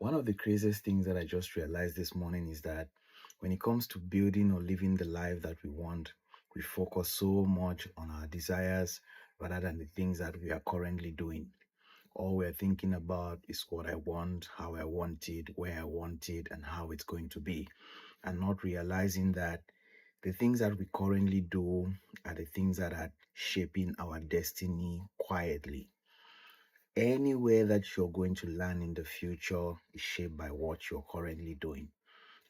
One of the craziest things that I just realized this morning is that when it comes to building or living the life that we want, we focus so much on our desires rather than the things that we are currently doing. All we're thinking about is what I want, how I want it, where I want it, and how it's going to be, and not realizing that the things that we currently do are the things that are shaping our destiny quietly. Anywhere that you're going to land in the future is shaped by what you're currently doing.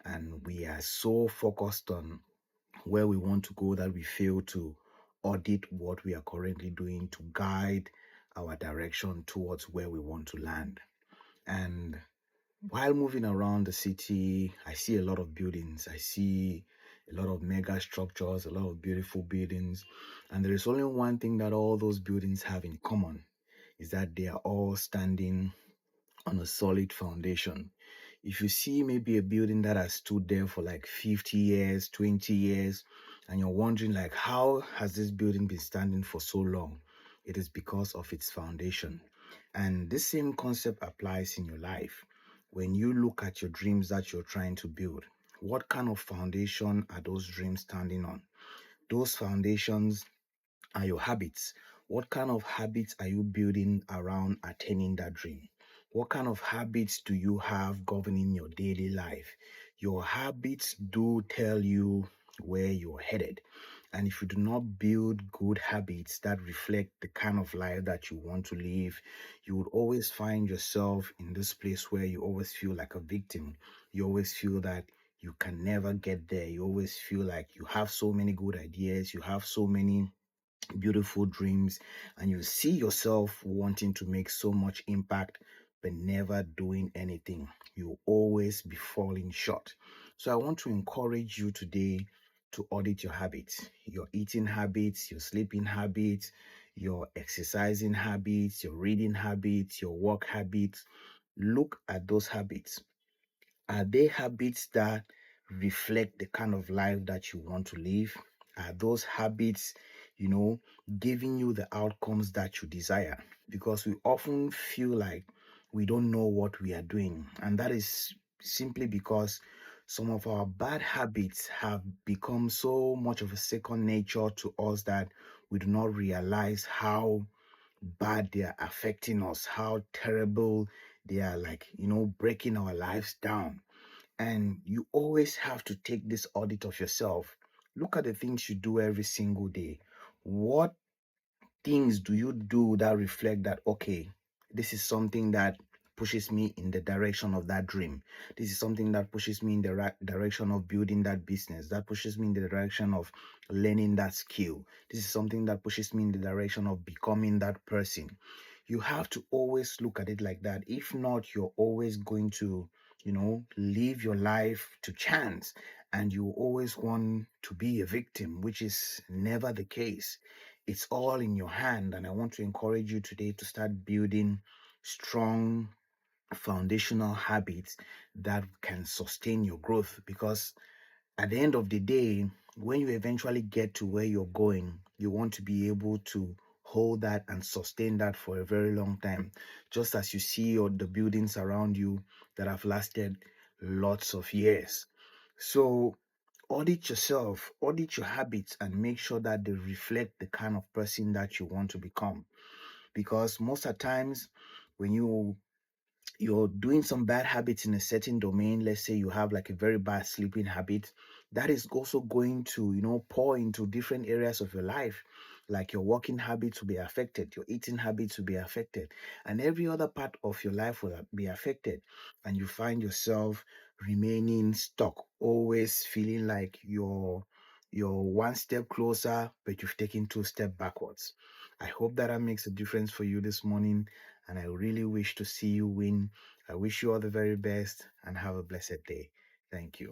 And we are so focused on where we want to go that we fail to audit what we are currently doing to guide our direction towards where we want to land. And while moving around the city, I see a lot of buildings. I see a lot of mega structures, a lot of beautiful buildings. And there is only one thing that all those buildings have in common is that they are all standing on a solid foundation. If you see maybe a building that has stood there for like 50 years, 20 years, and you're wondering like, how has this building been standing for so long? It is because of its foundation. And this same concept applies in your life. When you look at your dreams that you're trying to build, what kind of foundation are those dreams standing on? Those foundations are your habits. What kind of habits are you building around attaining that dream? What kind of habits do you have governing your daily life? Your habits do tell you where you're headed. And if you do not build good habits that reflect the kind of life that you want to live, you would always find yourself in this place where you always feel like a victim. You always feel that you can never get there. You always feel like you have so many good ideas, you have so many beautiful dreams, and you see yourself wanting to make so much impact but never doing anything. You always be falling short. So I want to encourage you today to audit your habits, your eating habits, your sleeping habits, your exercising habits, your reading habits, your work habits. Look at those habits. Are they habits that reflect the kind of life that you want to live? Are those habits, you know, giving you the outcomes that you desire? Because we often feel like we don't know what we are doing. And that is simply because some of our bad habits have become so much of a second nature to us that we do not realize how bad they are affecting us, how terrible they are, like, breaking our lives down. And you always have to take this audit of yourself. Look at the things you do every single day. What things do you do that reflect that, okay, this is something that pushes me in the direction of that dream? This is something that pushes me in the right direction of building that business, that pushes me in the direction of learning that skill. This is something that pushes me in the direction of becoming that person. You have to always look at it like that. If not, you're always going to, live your life to chance, and you always want to be a victim, which is never the case. It's all in your hand. And I want to encourage you today to start building strong foundational habits that can sustain your growth, because at the end of the day, when you eventually get to where you're going, you want to be able to hold that and sustain that for a very long time. Just as you see the buildings around you that have lasted lots of years. So audit yourself, audit your habits, and make sure that they reflect the kind of person that you want to become. Because most of the times when you're doing some bad habits in a certain domain, let's say you have like a very bad sleeping habit, that is also going to, pour into different areas of your life. Like your working habits will be affected, your eating habits will be affected, and every other part of your life will be affected. And you find yourself remaining stuck, always feeling like you're one step closer, but you've taken two steps backwards. I hope that makes a difference for you this morning, and I really wish to see you win. I wish you all the very best and have a blessed day. Thank you.